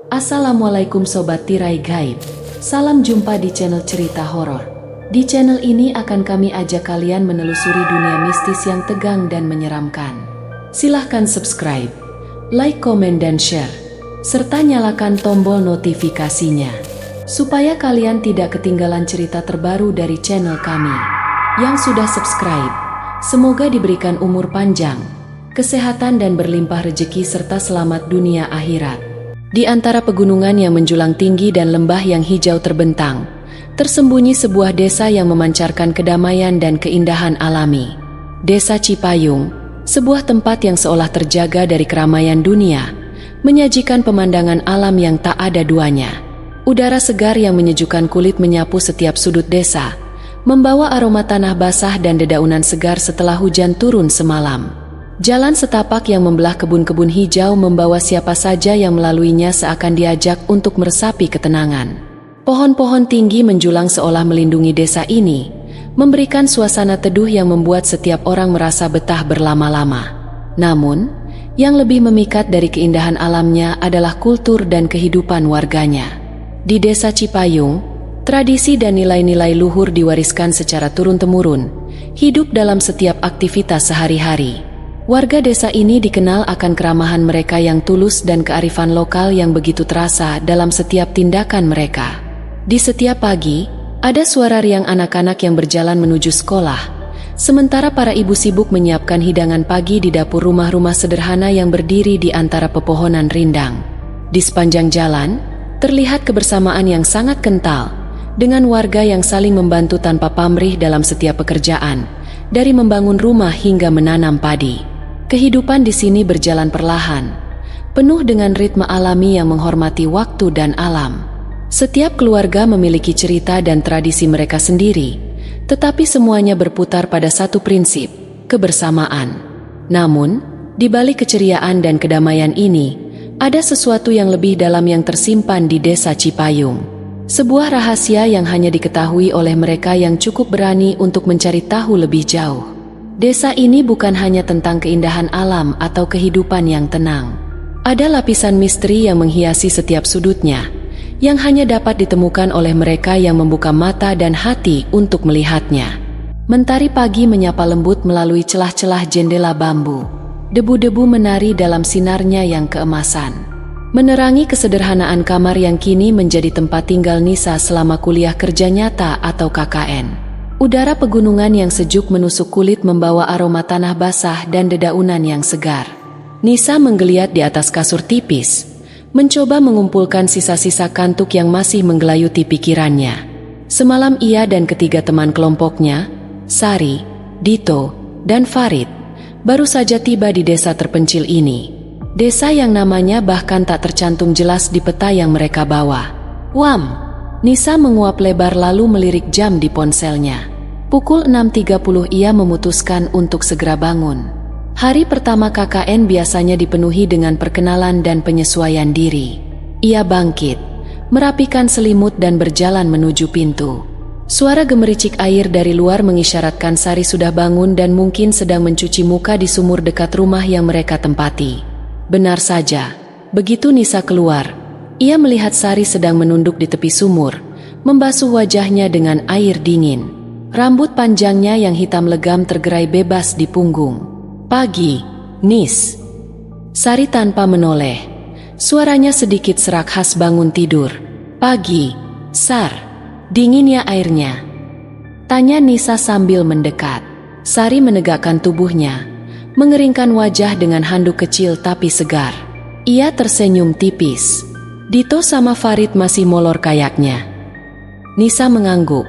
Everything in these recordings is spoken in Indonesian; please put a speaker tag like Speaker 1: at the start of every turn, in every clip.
Speaker 1: Assalamualaikum Sobat Tirai Gaib. Salam jumpa di channel cerita horor. Di channel ini akan kami ajak kalian menelusuri dunia mistis yang tegang dan menyeramkan. Silahkan subscribe, like, komen, dan share, serta nyalakan tombol notifikasinya, supaya kalian tidak ketinggalan cerita terbaru dari channel kami. Yang sudah subscribe, semoga diberikan umur panjang, kesehatan, dan berlimpah rezeki serta selamat dunia akhirat. Di antara pegunungan yang menjulang tinggi dan lembah yang hijau terbentang, tersembunyi sebuah desa yang memancarkan kedamaian dan keindahan alami. Desa Cipayung, sebuah tempat yang seolah terjaga dari keramaian dunia, menyajikan pemandangan alam yang tak ada duanya. Udara segar yang menyejukkan kulit menyapu setiap sudut desa, membawa aroma tanah basah dan dedaunan segar setelah hujan turun semalam. Jalan setapak yang membelah kebun-kebun hijau membawa siapa saja yang melaluinya seakan diajak untuk meresapi ketenangan. Pohon-pohon tinggi menjulang seolah melindungi desa ini, memberikan suasana teduh yang membuat setiap orang merasa betah berlama-lama. Namun, yang lebih memikat dari keindahan alamnya adalah kultur dan kehidupan warganya. Di Desa Cipayung, tradisi dan nilai-nilai luhur diwariskan secara turun-temurun, hidup dalam setiap aktivitas sehari-hari. Warga desa ini dikenal akan keramahan mereka yang tulus dan kearifan lokal yang begitu terasa dalam setiap tindakan mereka. Di setiap pagi, ada suara riang anak-anak yang berjalan menuju sekolah, sementara para ibu sibuk menyiapkan hidangan pagi di dapur rumah-rumah sederhana yang berdiri di antara pepohonan rindang. Di sepanjang jalan, terlihat kebersamaan yang sangat kental, dengan warga yang saling membantu tanpa pamrih dalam setiap pekerjaan, dari membangun rumah hingga menanam padi. Kehidupan di sini berjalan perlahan, penuh dengan ritme alami yang menghormati waktu dan alam. Setiap keluarga memiliki cerita dan tradisi mereka sendiri, tetapi semuanya berputar pada satu prinsip, kebersamaan. Namun, di balik keceriaan dan kedamaian ini, ada sesuatu yang lebih dalam yang tersimpan di Desa Cipayung. Sebuah rahasia yang hanya diketahui oleh mereka yang cukup berani untuk mencari tahu lebih jauh. Desa ini bukan hanya tentang keindahan alam atau kehidupan yang tenang. Ada lapisan misteri yang menghiasi setiap sudutnya, yang hanya dapat ditemukan oleh mereka yang membuka mata dan hati untuk melihatnya. Mentari pagi menyapa lembut melalui celah-celah jendela bambu. Debu-debu menari dalam sinarnya yang keemasan, menerangi kesederhanaan kamar yang kini menjadi tempat tinggal Nisa selama kuliah kerja nyata atau KKN. Udara pegunungan yang sejuk menusuk kulit membawa aroma tanah basah dan dedaunan yang segar. Nisa menggeliat di atas kasur tipis, mencoba mengumpulkan sisa-sisa kantuk yang masih menggelayuti pikirannya. Semalam ia dan ketiga teman kelompoknya, Sari, Dito, dan Farid, baru saja tiba di desa terpencil ini. Desa yang namanya bahkan tak tercantum jelas di peta yang mereka bawa. Wam! Nisa menguap lebar lalu melirik jam di ponselnya. Pukul 6.30 ia memutuskan untuk segera bangun. Hari pertama KKN biasanya dipenuhi dengan perkenalan dan penyesuaian diri. Ia bangkit, merapikan selimut dan berjalan menuju pintu. Suara gemericik air dari luar mengisyaratkan Sari sudah bangun dan mungkin sedang mencuci muka di sumur dekat rumah yang mereka tempati. Benar saja, begitu Nisa keluar, ia melihat Sari sedang menunduk di tepi sumur, membasuh wajahnya dengan air dingin. Rambut panjangnya yang hitam legam tergerai bebas di punggung. Pagi, Nis. Sari tanpa menoleh. Suaranya sedikit serak khas bangun tidur. Pagi, Sar. Dingin ya airnya? Tanya Nisa sambil mendekat. Sari menegakkan tubuhnya, mengeringkan wajah dengan handuk kecil tapi segar. Ia tersenyum tipis. Dito sama Farid masih molor kayaknya. Nisa mengangguk.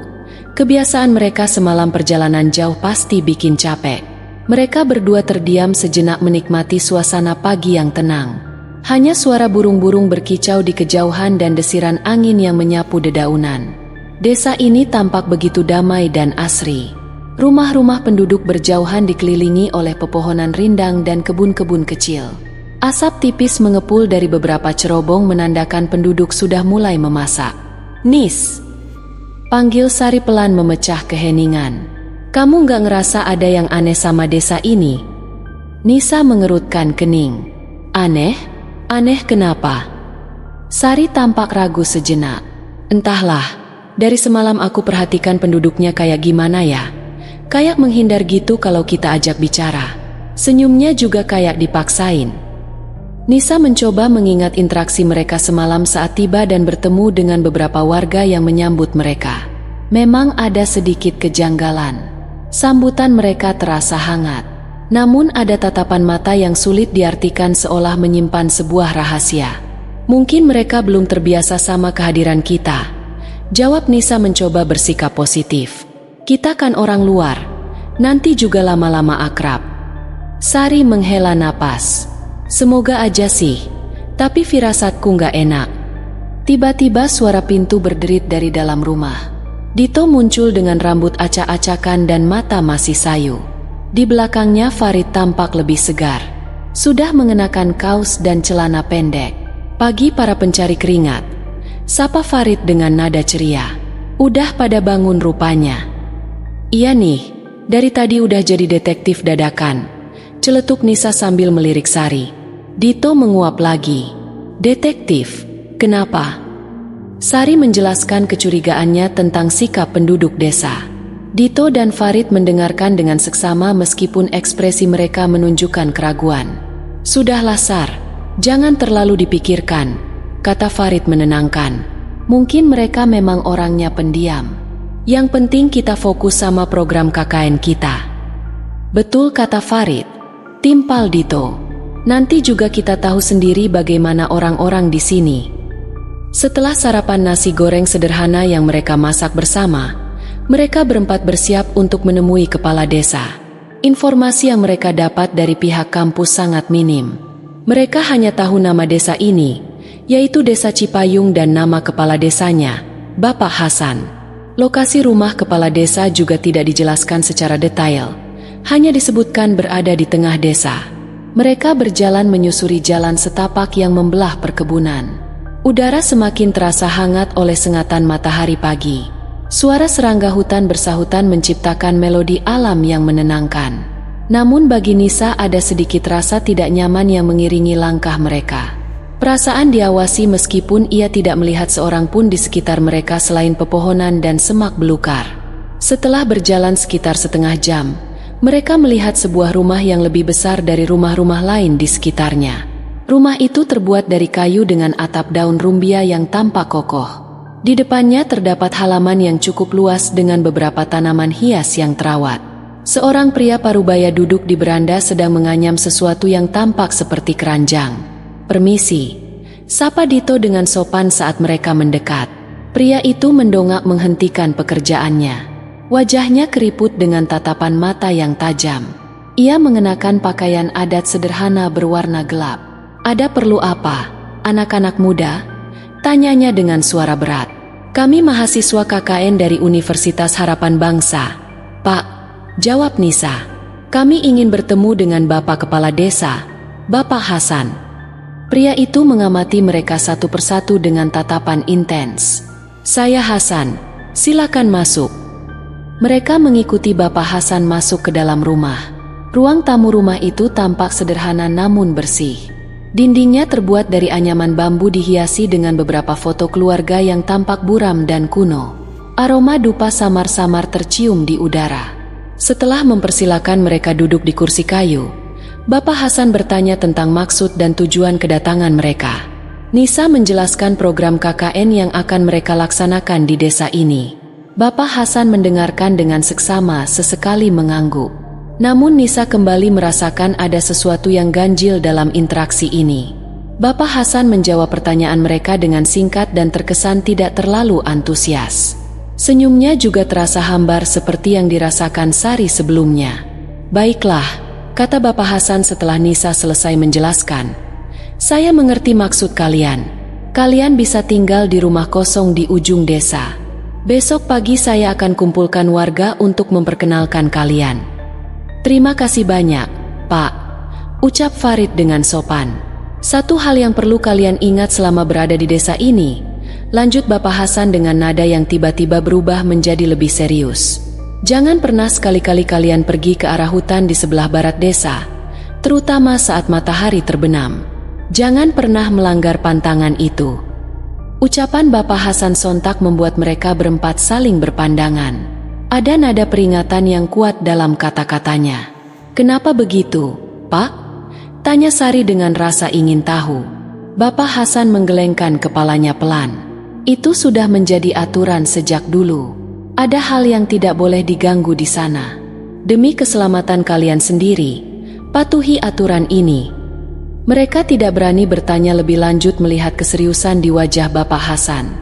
Speaker 1: Kebiasaan mereka semalam perjalanan jauh pasti bikin capek. Mereka berdua terdiam sejenak menikmati suasana pagi yang tenang. Hanya suara burung-burung berkicau di kejauhan dan desiran angin yang menyapu dedaunan. Desa ini tampak begitu damai dan asri. Rumah-rumah penduduk berjauhan dikelilingi oleh pepohonan rindang dan kebun-kebun kecil. Asap tipis mengepul dari beberapa cerobong menandakan penduduk sudah mulai memasak. Nis, panggil Sari pelan memecah keheningan. Kamu nggak ngerasa ada yang aneh sama desa ini? Nisa mengerutkan kening. Aneh? Aneh kenapa? Sari tampak ragu sejenak. Entahlah, dari semalam aku perhatikan penduduknya kayak gimana ya. Kayak menghindar gitu kalau kita ajak bicara. Senyumnya juga kayak dipaksain. Nisa mencoba mengingat interaksi mereka semalam saat tiba dan bertemu dengan beberapa warga yang menyambut mereka. Memang ada sedikit kejanggalan. Sambutan mereka terasa hangat. Namun ada tatapan mata yang sulit diartikan seolah menyimpan sebuah rahasia. Mungkin mereka belum terbiasa sama kehadiran kita. Jawab Nisa mencoba bersikap positif. Kita kan orang luar, nanti juga lama-lama akrab. Sari menghela napas. Semoga aja sih, tapi firasatku nggak enak. Tiba-tiba suara pintu berderit dari dalam rumah. Dito muncul dengan rambut acak-acakan dan mata masih sayu. Di belakangnya Farid tampak lebih segar. Sudah mengenakan kaos dan celana pendek. Pagi para pencari keringat. Sapa Farid dengan nada ceria. Udah pada bangun rupanya. Iya nih, dari tadi udah jadi detektif dadakan. Celetuk Nisa sambil melirik Sari. Dito menguap lagi. Detektif? Kenapa? Sari menjelaskan kecurigaannya tentang sikap penduduk desa. Dito dan Farid mendengarkan dengan seksama meskipun ekspresi mereka menunjukkan keraguan. Sudahlah Sar, jangan terlalu dipikirkan, kata Farid menenangkan. Mungkin mereka memang orangnya pendiam. Yang penting kita fokus sama program KKN kita. Betul kata Farid. Timpal Dito. Nanti juga kita tahu sendiri bagaimana orang-orang di sini. Setelah sarapan nasi goreng sederhana yang mereka masak bersama, mereka berempat bersiap untuk menemui kepala desa. Informasi yang mereka dapat dari pihak kampus sangat minim. Mereka hanya tahu nama desa ini, yaitu Desa Cipayung dan nama kepala desanya, Bapak Hasan. Lokasi rumah kepala desa juga tidak dijelaskan secara detail, hanya disebutkan berada di tengah desa. Mereka berjalan menyusuri jalan setapak yang membelah perkebunan. Udara semakin terasa hangat oleh sengatan matahari pagi. Suara serangga hutan bersahutan menciptakan melodi alam yang menenangkan. Namun bagi Nisa ada sedikit rasa tidak nyaman yang mengiringi langkah mereka. Perasaan diawasi meskipun ia tidak melihat seorang pun di sekitar mereka selain pepohonan dan semak belukar. Setelah berjalan sekitar setengah jam, mereka melihat sebuah rumah yang lebih besar dari rumah-rumah lain di sekitarnya. Rumah itu terbuat dari kayu dengan atap daun rumbia yang tampak kokoh. Di depannya terdapat halaman yang cukup luas dengan beberapa tanaman hias yang terawat. Seorang pria parubaya duduk di beranda sedang menganyam sesuatu yang tampak seperti keranjang. Permisi, sapa Dito dengan sopan saat mereka mendekat. Pria itu mendongak menghentikan pekerjaannya. Wajahnya keriput dengan tatapan mata yang tajam. Ia mengenakan pakaian adat sederhana berwarna gelap. Ada perlu apa, anak-anak muda? Tanyanya dengan suara berat. Kami mahasiswa KKN dari Universitas Harapan Bangsa, Pak, jawab Nisa. Kami ingin bertemu dengan Bapak Kepala Desa, Bapak Hasan. Pria itu mengamati mereka satu persatu dengan tatapan intens. Saya Hasan, silakan masuk. Mereka mengikuti Bapak Hasan masuk ke dalam rumah. Ruang tamu rumah itu tampak sederhana namun bersih. Dindingnya terbuat dari anyaman bambu dihiasi dengan beberapa foto keluarga yang tampak buram dan kuno. Aroma dupa samar-samar tercium di udara. Setelah mempersilakan mereka duduk di kursi kayu, Bapak Hasan bertanya tentang maksud dan tujuan kedatangan mereka. Nisa menjelaskan program KKN yang akan mereka laksanakan di desa ini. Bapak Hasan mendengarkan dengan seksama, sesekali mengangguk. Namun Nisa kembali merasakan ada sesuatu yang ganjil dalam interaksi ini. Bapak Hasan menjawab pertanyaan mereka dengan singkat dan terkesan tidak terlalu antusias. Senyumnya juga terasa hambar seperti yang dirasakan Sari sebelumnya. Baiklah, kata Bapak Hasan setelah Nisa selesai menjelaskan. Saya mengerti maksud kalian. Kalian bisa tinggal di rumah kosong di ujung desa. Besok pagi saya akan kumpulkan warga untuk memperkenalkan kalian. Terima kasih banyak, Pak, ucap Farid dengan sopan. Satu hal yang perlu kalian ingat selama berada di desa ini, lanjut Bapak Hasan dengan nada yang tiba-tiba berubah menjadi lebih serius. Jangan pernah sekali-kali kalian pergi ke arah hutan di sebelah barat desa, terutama saat matahari terbenam. Jangan pernah melanggar pantangan itu. Ucapan Bapak Hasan sontak membuat mereka berempat saling berpandangan. Ada nada peringatan yang kuat dalam kata-katanya. "Kenapa begitu, Pak?" tanya Sari dengan rasa ingin tahu. Bapak Hasan menggelengkan kepalanya pelan. "Itu sudah menjadi aturan sejak dulu. Ada hal yang tidak boleh diganggu di sana. Demi keselamatan kalian sendiri, patuhi aturan ini." Mereka tidak berani bertanya lebih lanjut melihat keseriusan di wajah Bapak Hasan.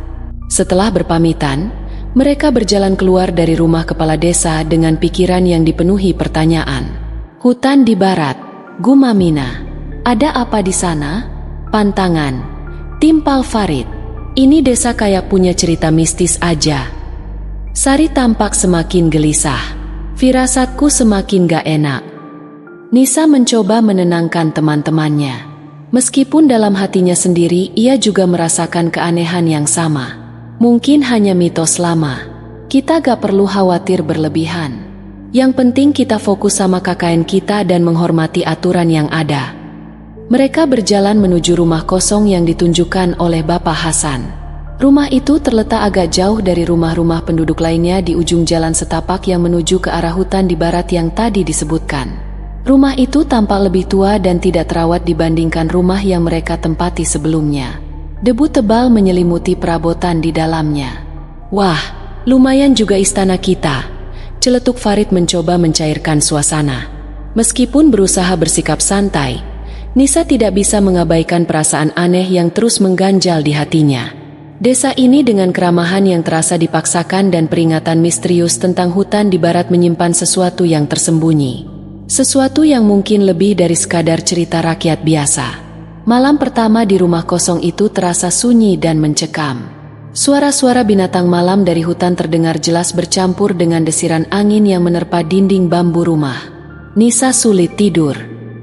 Speaker 1: Setelah berpamitan, mereka berjalan keluar dari rumah kepala desa dengan pikiran yang dipenuhi pertanyaan. "Hutan di barat," gumam Mina. "Ada apa di sana?" "Pantangan," timpal Farid. "Ini desa kayak punya cerita mistis aja." Sari tampak semakin gelisah. "Firasatku semakin gak enak." Nisa mencoba menenangkan teman-temannya. Meskipun dalam hatinya sendiri ia juga merasakan keanehan yang sama. Mungkin hanya mitos lama. Kita gak perlu khawatir berlebihan. Yang penting kita fokus sama KKN kita dan menghormati aturan yang ada. Mereka berjalan menuju rumah kosong yang ditunjukkan oleh Bapak Hasan. Rumah itu terletak agak jauh dari rumah-rumah penduduk lainnya di ujung jalan setapak yang menuju ke arah hutan di barat yang tadi disebutkan. Rumah itu tampak lebih tua dan tidak terawat dibandingkan rumah yang mereka tempati sebelumnya. Debu tebal menyelimuti perabotan di dalamnya. "Wah, lumayan juga istana kita," celetuk Farid mencoba mencairkan suasana. Meskipun berusaha bersikap santai, Nisa tidak bisa mengabaikan perasaan aneh yang terus mengganjal di hatinya. Desa ini dengan keramahan yang terasa dipaksakan dan peringatan misterius tentang hutan di barat menyimpan sesuatu yang tersembunyi. Sesuatu yang mungkin lebih dari sekadar cerita rakyat biasa. Malam pertama di rumah kosong itu terasa sunyi dan mencekam. Suara-suara binatang malam dari hutan terdengar jelas bercampur dengan desiran angin yang menerpa dinding bambu rumah. Nisa sulit tidur.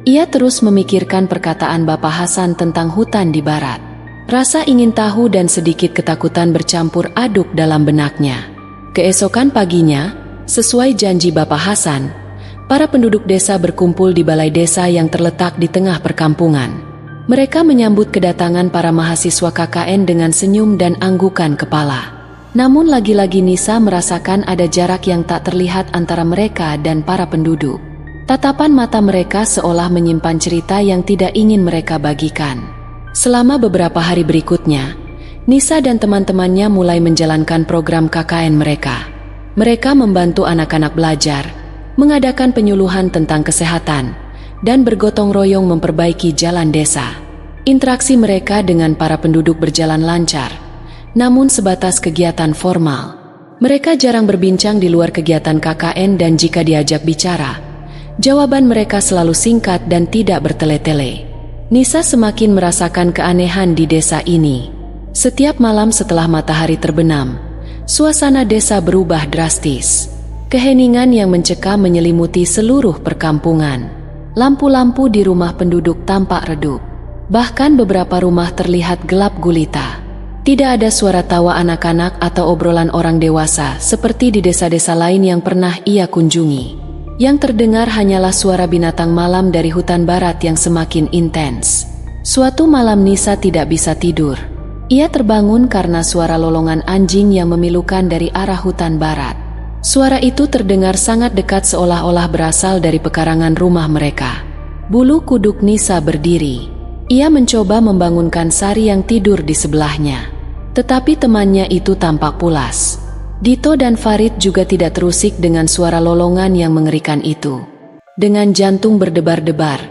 Speaker 1: Ia terus memikirkan perkataan Bapak Hasan tentang hutan di barat. Rasa ingin tahu dan sedikit ketakutan bercampur aduk dalam benaknya. Keesokan paginya, sesuai janji Bapak Hasan, para penduduk desa berkumpul di balai desa yang terletak di tengah perkampungan. Mereka menyambut kedatangan para mahasiswa KKN dengan senyum dan anggukan kepala. Namun lagi-lagi Nisa merasakan ada jarak yang tak terlihat antara mereka dan para penduduk. Tatapan mata mereka seolah menyimpan cerita yang tidak ingin mereka bagikan. Selama beberapa hari berikutnya, Nisa dan teman-temannya mulai menjalankan program KKN mereka. Mereka membantu anak-anak belajar, mengadakan penyuluhan tentang kesehatan, dan bergotong royong memperbaiki jalan desa. Interaksi mereka dengan para penduduk berjalan lancar, namun sebatas kegiatan formal. Mereka jarang berbincang di luar kegiatan KKN dan jika diajak bicara, jawaban mereka selalu singkat dan tidak bertele-tele. Nisa semakin merasakan keanehan di desa ini. Setiap malam setelah matahari terbenam, suasana desa berubah drastis. Keheningan yang mencekam menyelimuti seluruh perkampungan. Lampu-lampu di rumah penduduk tampak redup. Bahkan beberapa rumah terlihat gelap gulita. Tidak ada suara tawa anak-anak atau obrolan orang dewasa seperti di desa-desa lain yang pernah ia kunjungi. Yang terdengar hanyalah suara binatang malam dari hutan barat yang semakin intens. Suatu malam Nisa tidak bisa tidur. Ia terbangun karena suara lolongan anjing yang memilukan dari arah hutan barat. Suara itu terdengar sangat dekat seolah-olah berasal dari pekarangan rumah mereka. Bulu kuduk Nisa berdiri. Ia mencoba membangunkan Sari yang tidur di sebelahnya. Tetapi temannya itu tampak pulas. Dito dan Farid juga tidak terusik dengan suara lolongan yang mengerikan itu. Dengan jantung berdebar-debar,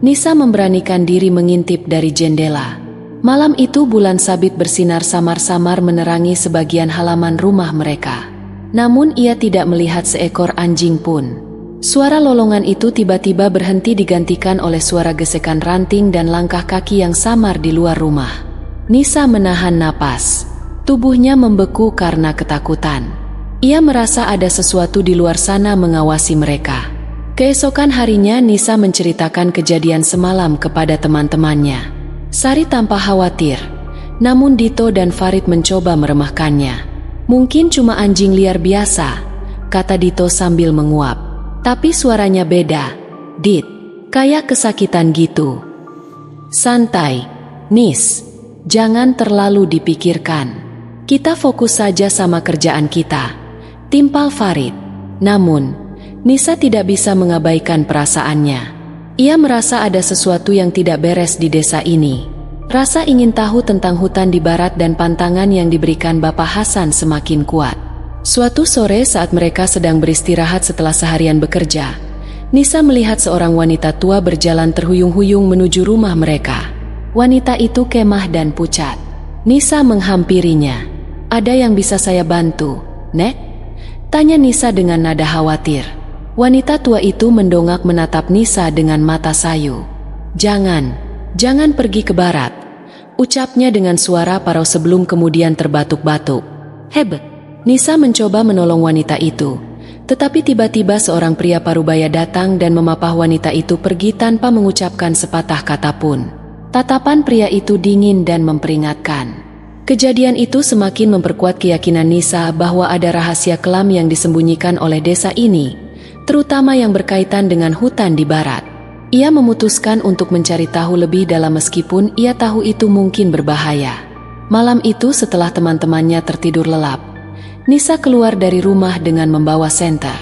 Speaker 1: Nisa memberanikan diri mengintip dari jendela. Malam itu bulan sabit bersinar samar-samar menerangi sebagian halaman rumah mereka. Namun ia tidak melihat seekor anjing pun. Suara lolongan itu tiba-tiba berhenti digantikan oleh suara gesekan ranting dan langkah kaki yang samar di luar rumah. Nisa menahan napas. Tubuhnya membeku karena ketakutan. Ia merasa ada sesuatu di luar sana mengawasi mereka. Keesokan harinya Nisa menceritakan kejadian semalam kepada teman-temannya. Sari tampak khawatir, namun Dito dan Farid mencoba meremehkannya. "Mungkin cuma anjing liar biasa," kata Dito sambil menguap. "Tapi suaranya beda, Dit. Kayak kesakitan gitu." "Santai, Nis," Jangan terlalu dipikirkan. Kita fokus saja sama kerjaan kita, timpal Farid. Namun, Nisa tidak bisa mengabaikan perasaannya. Ia merasa ada sesuatu yang tidak beres di desa ini. Rasa ingin tahu tentang hutan di barat dan pantangan yang diberikan Bapak Hasan semakin kuat. Suatu sore saat mereka sedang beristirahat setelah seharian bekerja, Nisa melihat seorang wanita tua berjalan terhuyung-huyung menuju rumah mereka. Wanita itu kemah dan pucat. Nisa menghampirinya. "Ada yang bisa saya bantu, Nek?" tanya Nisa dengan nada khawatir. Wanita tua itu mendongak menatap Nisa dengan mata sayu. Jangan pergi ke barat," ucapnya dengan suara parau sebelum kemudian terbatuk-batuk. "Hebat." Nisa mencoba menolong wanita itu, tetapi tiba-tiba seorang pria parubaya datang dan memapah wanita itu pergi tanpa mengucapkan sepatah kata pun. Tatapan pria itu dingin dan memperingatkan. Kejadian itu semakin memperkuat keyakinan Nisa bahwa ada rahasia kelam yang disembunyikan oleh desa ini, terutama yang berkaitan dengan hutan di barat. Ia memutuskan untuk mencari tahu lebih dalam meskipun ia tahu itu mungkin berbahaya. Malam itu setelah teman-temannya tertidur lelap, Nisa keluar dari rumah dengan membawa senter.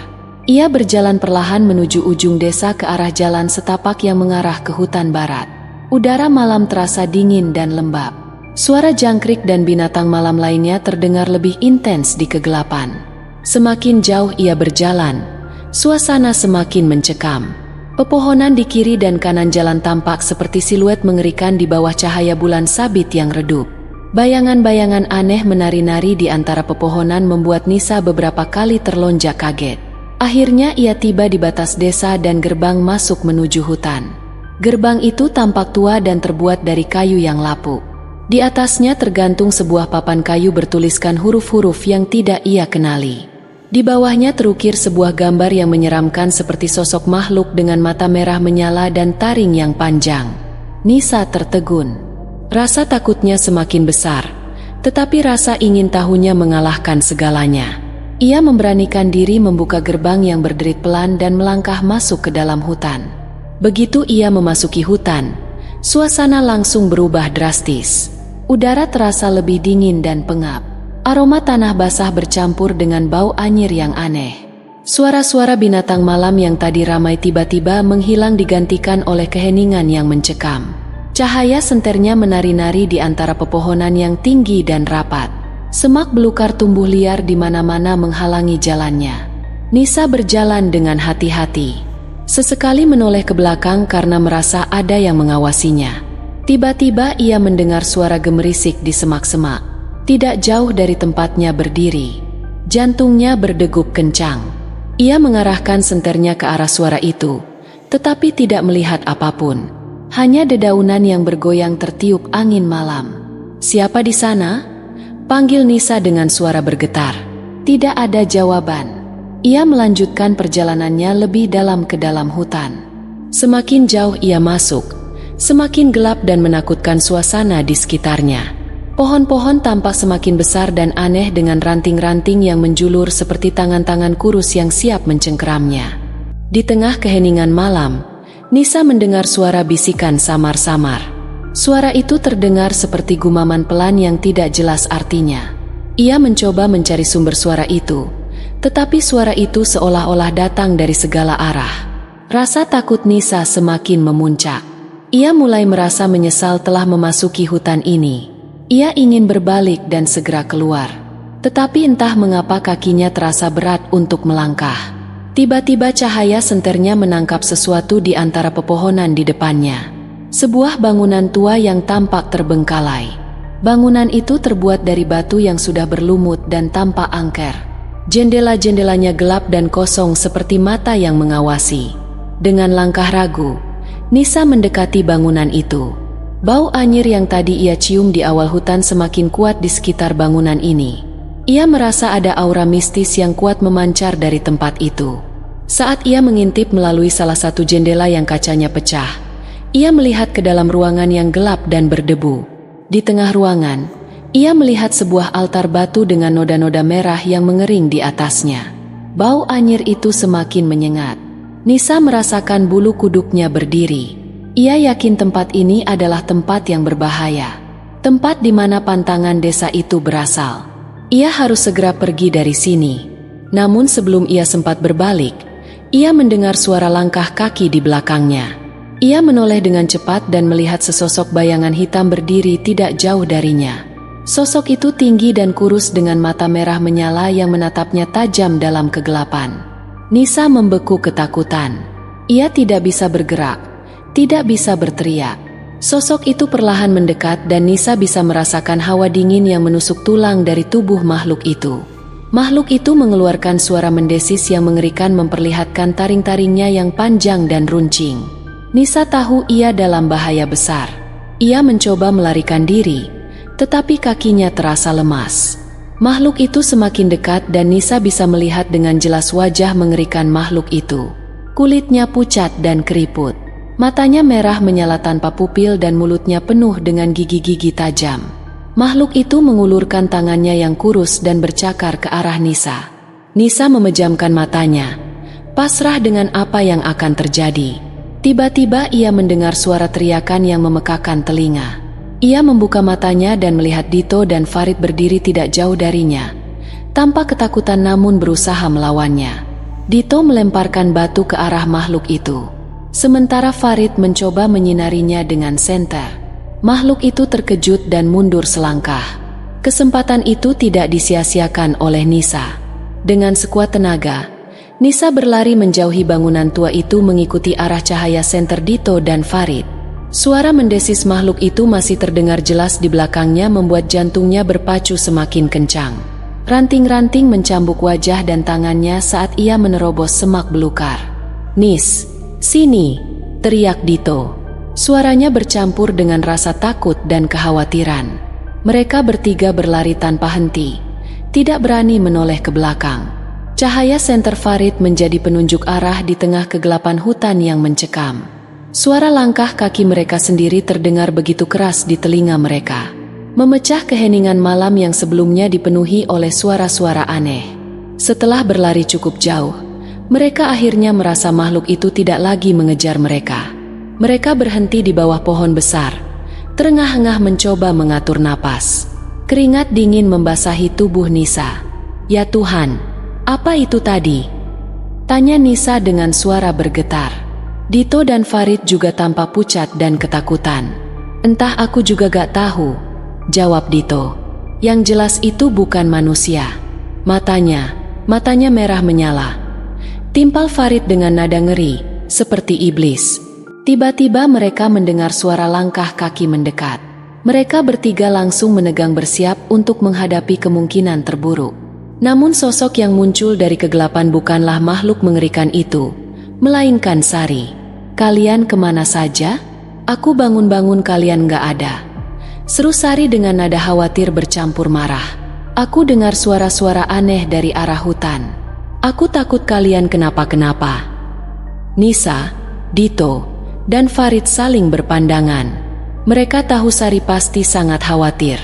Speaker 1: Ia berjalan perlahan menuju ujung desa ke arah jalan setapak yang mengarah ke hutan barat. Udara malam terasa dingin dan lembab. Suara jangkrik dan binatang malam lainnya terdengar lebih intens di kegelapan. Semakin jauh ia berjalan, suasana semakin mencekam. Pepohonan di kiri dan kanan jalan tampak seperti siluet mengerikan di bawah cahaya bulan sabit yang redup. Bayangan-bayangan aneh menari-nari di antara pepohonan membuat Nisa beberapa kali terlonjak kaget. Akhirnya ia tiba di batas desa dan gerbang masuk menuju hutan. Gerbang itu tampak tua dan terbuat dari kayu yang lapuk. Di atasnya tergantung sebuah papan kayu bertuliskan huruf-huruf yang tidak ia kenali. Di bawahnya terukir sebuah gambar yang menyeramkan seperti sosok makhluk dengan mata merah menyala dan taring yang panjang. Nisa tertegun. Rasa takutnya semakin besar, tetapi rasa ingin tahunya mengalahkan segalanya. Ia memberanikan diri membuka gerbang yang berderit pelan dan melangkah masuk ke dalam hutan. Begitu ia memasuki hutan, suasana langsung berubah drastis. Udara terasa lebih dingin dan pengap. Aroma tanah basah bercampur dengan bau anyir yang aneh. Suara-suara binatang malam yang tadi ramai tiba-tiba menghilang digantikan oleh keheningan yang mencekam. Cahaya senternya menari-nari di antara pepohonan yang tinggi dan rapat. Semak belukar tumbuh liar di mana-mana menghalangi jalannya. Nisa berjalan dengan hati-hati. Sesekali menoleh ke belakang karena merasa ada yang mengawasinya. Tiba-tiba ia mendengar suara gemerisik di semak-semak. Tidak jauh dari tempatnya berdiri. Jantungnya berdegup kencang. Ia mengarahkan senternya ke arah suara itu, tetapi tidak melihat apapun. Hanya dedaunan yang bergoyang tertiup angin malam. "Siapa di sana?" panggil Nisa dengan suara bergetar. Tidak ada jawaban. Ia melanjutkan perjalanannya lebih dalam ke dalam hutan. Semakin jauh ia masuk, semakin gelap dan menakutkan suasana di sekitarnya. Pohon-pohon tampak semakin besar dan aneh dengan ranting-ranting yang menjulur seperti tangan-tangan kurus yang siap mencengkeramnya. Di tengah keheningan malam, Nisa mendengar suara bisikan samar-samar. Suara itu terdengar seperti gumaman pelan yang tidak jelas artinya. Ia mencoba mencari sumber suara itu, tetapi suara itu seolah-olah datang dari segala arah. Rasa takut Nisa semakin memuncak. Ia mulai merasa menyesal telah memasuki hutan ini. Ia ingin berbalik dan segera keluar. Tetapi entah mengapa kakinya terasa berat untuk melangkah. Tiba-tiba cahaya senternya menangkap sesuatu di antara pepohonan di depannya. Sebuah bangunan tua yang tampak terbengkalai. Bangunan itu terbuat dari batu yang sudah berlumut dan tampak angker. Jendela-jendelanya gelap dan kosong seperti mata yang mengawasi. Dengan langkah ragu, Nisa mendekati bangunan itu. Bau anyir yang tadi ia cium di awal hutan semakin kuat di sekitar bangunan ini. Ia merasa ada aura mistis yang kuat memancar dari tempat itu. Saat ia mengintip melalui salah satu jendela yang kacanya pecah, ia melihat ke dalam ruangan yang gelap dan berdebu. Di tengah ruangan, ia melihat sebuah altar batu dengan noda-noda merah yang mengering di atasnya. Bau anyir itu semakin menyengat. Nisa merasakan bulu kuduknya berdiri. Ia yakin tempat ini adalah tempat yang berbahaya. tempat di mana pantangan desa itu berasal. Ia harus segera pergi dari sini. Namun sebelum ia sempat berbalik, ia mendengar suara langkah kaki di belakangnya. Ia menoleh dengan cepat dan melihat sesosok bayangan hitam berdiri tidak jauh darinya. Sosok itu tinggi dan kurus dengan mata merah menyala yang menatapnya tajam dalam kegelapan. Nisa membeku ketakutan. Ia tidak bisa bergerak, tidak bisa berteriak. Sosok itu perlahan mendekat dan Nisa bisa merasakan hawa dingin yang menusuk tulang dari tubuh makhluk itu. Makhluk itu mengeluarkan suara mendesis yang mengerikan memperlihatkan taring-taringnya yang panjang dan runcing. Nisa tahu ia dalam bahaya besar. Ia mencoba melarikan diri, tetapi kakinya terasa lemas. Makhluk itu semakin dekat dan Nisa bisa melihat dengan jelas wajah mengerikan makhluk itu. Kulitnya pucat dan keriput. Matanya merah menyala tanpa pupil dan mulutnya penuh dengan gigi-gigi tajam. Makhluk itu mengulurkan tangannya yang kurus dan bercakar ke arah Nisa. Nisa memejamkan matanya, pasrah dengan apa yang akan terjadi. Tiba-tiba ia mendengar suara teriakan yang memekakan telinga. Ia membuka matanya dan melihat Dito dan Farid berdiri tidak jauh darinya. Tanpa ketakutan namun berusaha melawannya. Dito melemparkan batu ke arah makhluk itu. Sementara Farid mencoba menyinarinya dengan senter. Makhluk itu terkejut dan mundur selangkah. Kesempatan itu tidak disia-siakan oleh Nisa. Dengan sekuat tenaga, Nisa berlari menjauhi bangunan tua itu mengikuti arah cahaya senter Dito dan Farid. Suara mendesis makhluk itu masih terdengar jelas di belakangnya membuat jantungnya berpacu semakin kencang. Ranting-ranting mencambuk wajah dan tangannya saat ia menerobos semak belukar. "Nis, sini!" teriak Dito. Suaranya bercampur dengan rasa takut dan kekhawatiran. Mereka bertiga berlari tanpa henti, tidak berani menoleh ke belakang. Cahaya senter Farid menjadi penunjuk arah di tengah kegelapan hutan yang mencekam. Suara langkah kaki mereka sendiri terdengar begitu keras di telinga mereka, memecah keheningan malam yang sebelumnya dipenuhi oleh suara-suara aneh. Setelah berlari cukup jauh, mereka akhirnya merasa makhluk itu tidak lagi mengejar mereka. Mereka berhenti di bawah pohon besar, terengah-engah mencoba mengatur napas. Keringat dingin membasahi tubuh Nisa. "Ya Tuhan, apa itu tadi?" tanya Nisa dengan suara bergetar. Dito dan Farid juga tampak pucat dan ketakutan. "Entah, aku juga gak tahu," jawab Dito. "Yang jelas itu bukan manusia." Matanya merah menyala. Timpal Farid dengan nada ngeri, seperti iblis. Tiba-tiba mereka mendengar suara langkah kaki mendekat. Mereka bertiga langsung menegang bersiap untuk menghadapi kemungkinan terburuk. Namun sosok yang muncul dari kegelapan bukanlah makhluk mengerikan itu, melainkan Sari. "Kalian kemana saja? Aku bangun-bangun kalian gak ada," seru Sari dengan nada khawatir bercampur marah. "Aku dengar suara-suara aneh dari arah hutan. Aku takut kalian kenapa-kenapa." Nisa, Dito, dan Farid saling berpandangan. Mereka tahu Sari pasti sangat khawatir.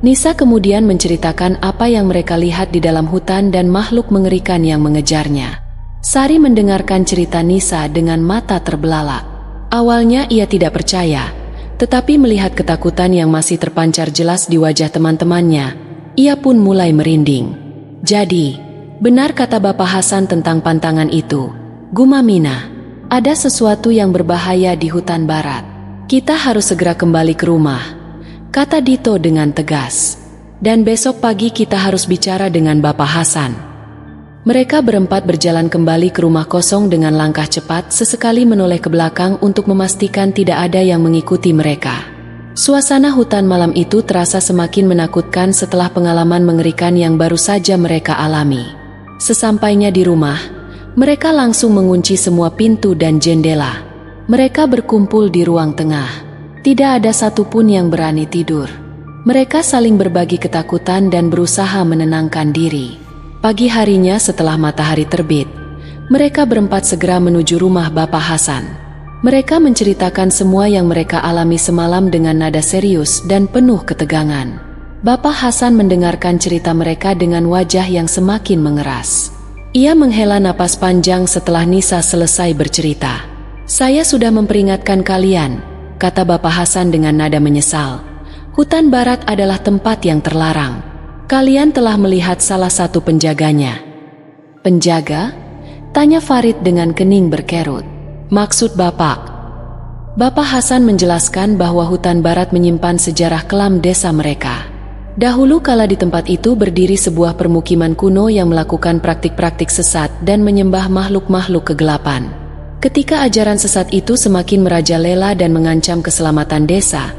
Speaker 1: Nisa kemudian menceritakan apa yang mereka lihat di dalam hutan dan makhluk mengerikan yang mengejarnya. Sari mendengarkan cerita Nisa dengan mata terbelalak. Awalnya ia tidak percaya, tetapi melihat ketakutan yang masih terpancar jelas di wajah teman-temannya, ia pun mulai merinding. "Jadi, benar kata Bapak Hasan tentang pantangan itu," gumam Mina. "Ada sesuatu yang berbahaya di hutan barat. Kita harus segera kembali ke rumah," kata Dito dengan tegas. "Dan besok pagi kita harus bicara dengan Bapak Hasan." Mereka berempat berjalan kembali ke rumah kosong dengan langkah cepat, sesekali menoleh ke belakang untuk memastikan tidak ada yang mengikuti mereka. Suasana hutan malam itu terasa semakin menakutkan setelah pengalaman mengerikan yang baru saja mereka alami. Sesampainya di rumah, mereka langsung mengunci semua pintu dan jendela. Mereka berkumpul di ruang tengah. Tidak ada satupun yang berani tidur. Mereka saling berbagi ketakutan dan berusaha menenangkan diri. Pagi harinya setelah matahari terbit, mereka berempat segera menuju rumah Bapak Hasan. Mereka menceritakan semua yang mereka alami semalam dengan nada serius dan penuh ketegangan. Bapak Hasan mendengarkan cerita mereka dengan wajah yang semakin mengeras. Ia menghela napas panjang setelah Nisa selesai bercerita. "Saya sudah memperingatkan kalian," kata Bapak Hasan dengan nada menyesal. Hutan barat adalah tempat yang terlarang. Kalian telah melihat salah satu penjaganya." "Penjaga?" tanya Farid dengan kening berkerut. "Maksud Bapak?" Bapak Hasan menjelaskan bahwa hutan barat menyimpan sejarah kelam desa mereka. Dahulu kala di tempat itu berdiri sebuah permukiman kuno yang melakukan praktik-praktik sesat dan menyembah makhluk-makhluk kegelapan. Ketika ajaran sesat itu semakin merajalela dan mengancam keselamatan desa,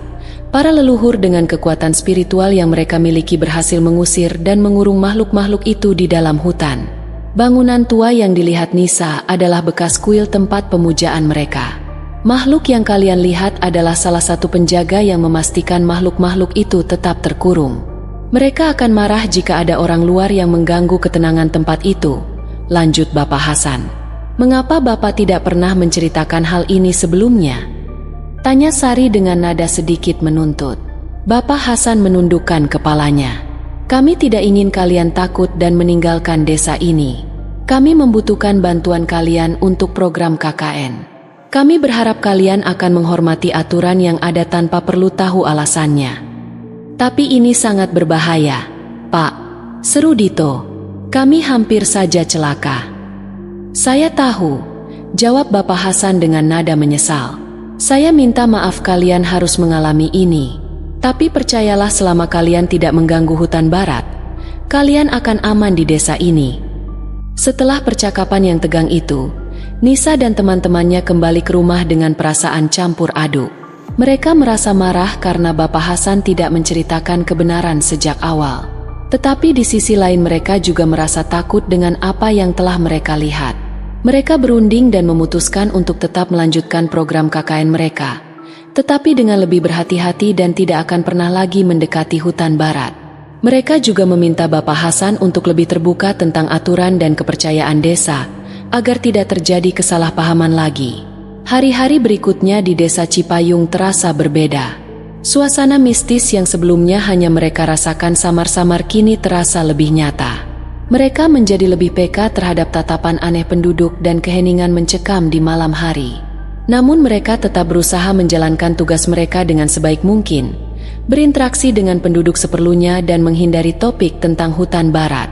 Speaker 1: para leluhur dengan kekuatan spiritual yang mereka miliki berhasil mengusir dan mengurung makhluk-makhluk itu di dalam hutan. Bangunan tua yang dilihat Nisa adalah bekas kuil tempat pemujaan mereka. Makhluk yang kalian lihat adalah salah satu penjaga yang memastikan makhluk-makhluk itu tetap terkurung. Mereka akan marah jika ada orang luar yang mengganggu ketenangan tempat itu, lanjut Bapak Hasan. "Mengapa Bapak tidak pernah menceritakan hal ini sebelumnya?" tanya Sari dengan nada sedikit menuntut. Bapak Hasan menundukkan kepalanya. "Kami tidak ingin kalian takut dan meninggalkan desa ini. Kami membutuhkan bantuan kalian untuk program KKN. Kami berharap kalian akan menghormati aturan yang ada tanpa perlu tahu alasannya." "Tapi ini sangat berbahaya, Pak," seru Dito. "Kami hampir saja celaka." "Saya tahu," jawab Bapak Hasan dengan nada menyesal. "Saya minta maaf kalian harus mengalami ini. Tapi percayalah selama kalian tidak mengganggu hutan barat, kalian akan aman di desa ini." Setelah percakapan yang tegang itu, Nisa dan teman-temannya kembali ke rumah dengan perasaan campur aduk. Mereka merasa marah karena Bapak Hasan tidak menceritakan kebenaran sejak awal. Tetapi di sisi lain mereka juga merasa takut dengan apa yang telah mereka lihat. Mereka berunding dan memutuskan untuk tetap melanjutkan program KKN mereka, tetapi dengan lebih berhati-hati dan tidak akan pernah lagi mendekati hutan barat. Mereka juga meminta Bapak Hasan untuk lebih terbuka tentang aturan dan kepercayaan desa, agar tidak terjadi kesalahpahaman lagi. Hari-hari berikutnya di desa Cipayung terasa berbeda. Suasana mistis yang sebelumnya hanya mereka rasakan samar-samar kini terasa lebih nyata. Mereka menjadi lebih peka terhadap tatapan aneh penduduk dan keheningan mencekam di malam hari. Namun mereka tetap berusaha menjalankan tugas mereka dengan sebaik mungkin, berinteraksi dengan penduduk seperlunya dan menghindari topik tentang hutan barat.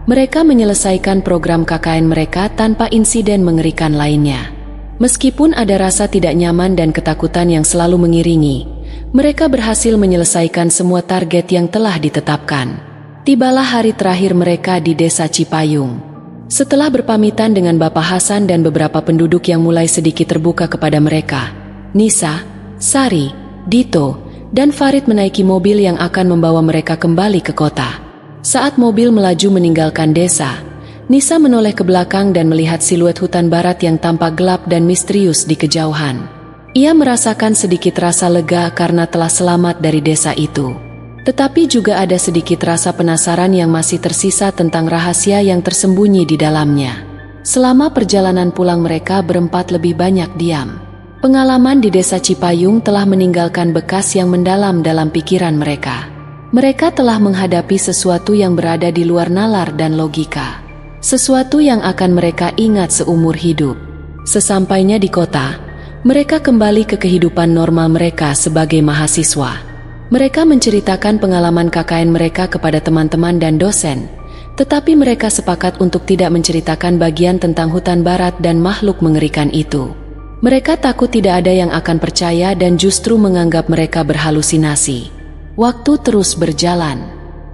Speaker 1: Mereka menyelesaikan program KKN mereka tanpa insiden mengerikan lainnya. Meskipun ada rasa tidak nyaman dan ketakutan yang selalu mengiringi, mereka berhasil menyelesaikan semua target yang telah ditetapkan. Tibalah hari terakhir mereka di desa Cipayung. Setelah berpamitan dengan Bapak Hasan dan beberapa penduduk yang mulai sedikit terbuka kepada mereka, Nisa, Sari, Dito, dan Farid menaiki mobil yang akan membawa mereka kembali ke kota. Saat mobil melaju meninggalkan desa, Nisa menoleh ke belakang dan melihat siluet hutan barat yang tampak gelap dan misterius di kejauhan. Ia merasakan sedikit rasa lega karena telah selamat dari desa itu. Tetapi juga ada sedikit rasa penasaran yang masih tersisa tentang rahasia yang tersembunyi di dalamnya. Selama perjalanan pulang mereka berempat lebih banyak diam. Pengalaman di desa Cipayung telah meninggalkan bekas yang mendalam dalam pikiran mereka. Mereka telah menghadapi sesuatu yang berada di luar nalar dan logika. Sesuatu yang akan mereka ingat seumur hidup. Sesampainya di kota, mereka kembali ke kehidupan normal mereka sebagai mahasiswa. Mereka menceritakan pengalaman KKN mereka kepada teman-teman dan dosen, tetapi mereka sepakat untuk tidak menceritakan bagian tentang hutan barat dan makhluk mengerikan itu. Mereka takut tidak ada yang akan percaya dan justru menganggap mereka berhalusinasi. Waktu terus berjalan.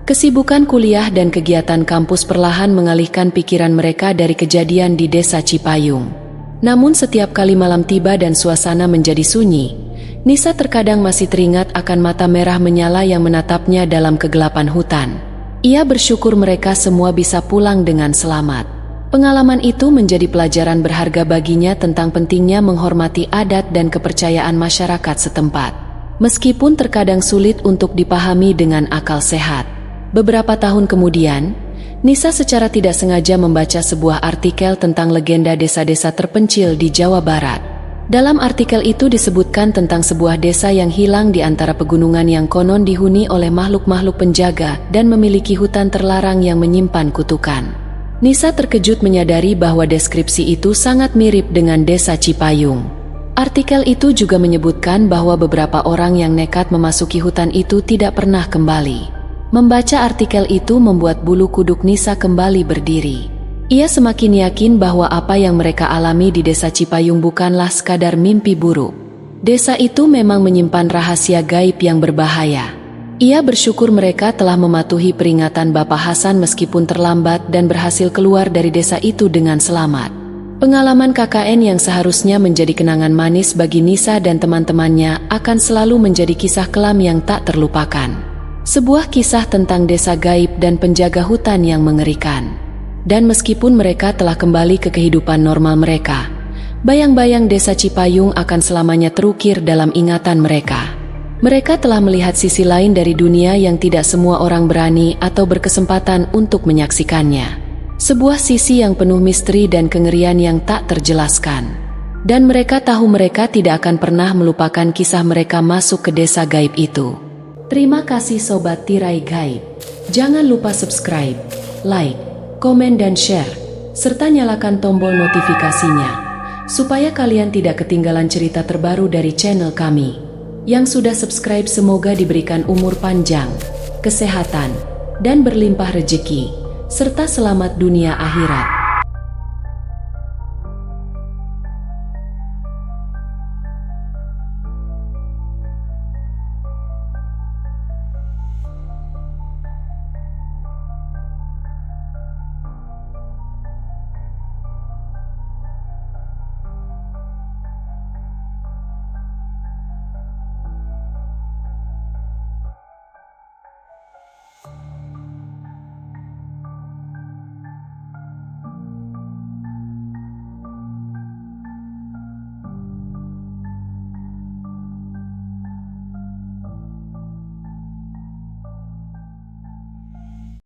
Speaker 1: Kesibukan kuliah dan kegiatan kampus perlahan mengalihkan pikiran mereka dari kejadian di desa Cipayung. Namun setiap kali malam tiba dan suasana menjadi sunyi, Nisa terkadang masih teringat akan mata merah menyala yang menatapnya dalam kegelapan hutan. Ia bersyukur mereka semua bisa pulang dengan selamat. Pengalaman itu menjadi pelajaran berharga baginya tentang pentingnya menghormati adat dan kepercayaan masyarakat setempat. Meskipun terkadang sulit untuk dipahami dengan akal sehat. Beberapa tahun kemudian, Nisa secara tidak sengaja membaca sebuah artikel tentang legenda desa-desa terpencil di Jawa Barat. Dalam artikel itu disebutkan tentang sebuah desa yang hilang di antara pegunungan yang konon dihuni oleh makhluk-makhluk penjaga dan memiliki hutan terlarang yang menyimpan kutukan. Nisa terkejut menyadari bahwa deskripsi itu sangat mirip dengan desa Cipayung. Artikel itu juga menyebutkan bahwa beberapa orang yang nekat memasuki hutan itu tidak pernah kembali. Membaca artikel itu membuat bulu kuduk Nisa kembali berdiri. Ia semakin yakin bahwa apa yang mereka alami di desa Cipayung bukanlah sekadar mimpi buruk. Desa itu memang menyimpan rahasia gaib yang berbahaya. Ia bersyukur mereka telah mematuhi peringatan Bapak Hasan meskipun terlambat dan berhasil keluar dari desa itu dengan selamat. Pengalaman KKN yang seharusnya menjadi kenangan manis bagi Nisa dan teman-temannya akan selalu menjadi kisah kelam yang tak terlupakan. Sebuah kisah tentang desa gaib dan penjaga hutan yang mengerikan. Dan meskipun mereka telah kembali ke kehidupan normal mereka, bayang-bayang desa Cipayung akan selamanya terukir dalam ingatan mereka. Mereka telah melihat sisi lain dari dunia yang tidak semua orang berani atau berkesempatan untuk menyaksikannya. Sebuah sisi yang penuh misteri dan kengerian yang tak terjelaskan. Dan mereka tahu mereka tidak akan pernah melupakan kisah mereka masuk ke desa gaib itu. Terima kasih Sobat Tirai Gaib. Jangan lupa subscribe, like, komen dan share, serta nyalakan tombol notifikasinya, supaya kalian tidak ketinggalan cerita terbaru dari channel kami. Yang sudah subscribe semoga diberikan umur panjang, kesehatan, dan berlimpah rejeki, serta selamat dunia akhirat.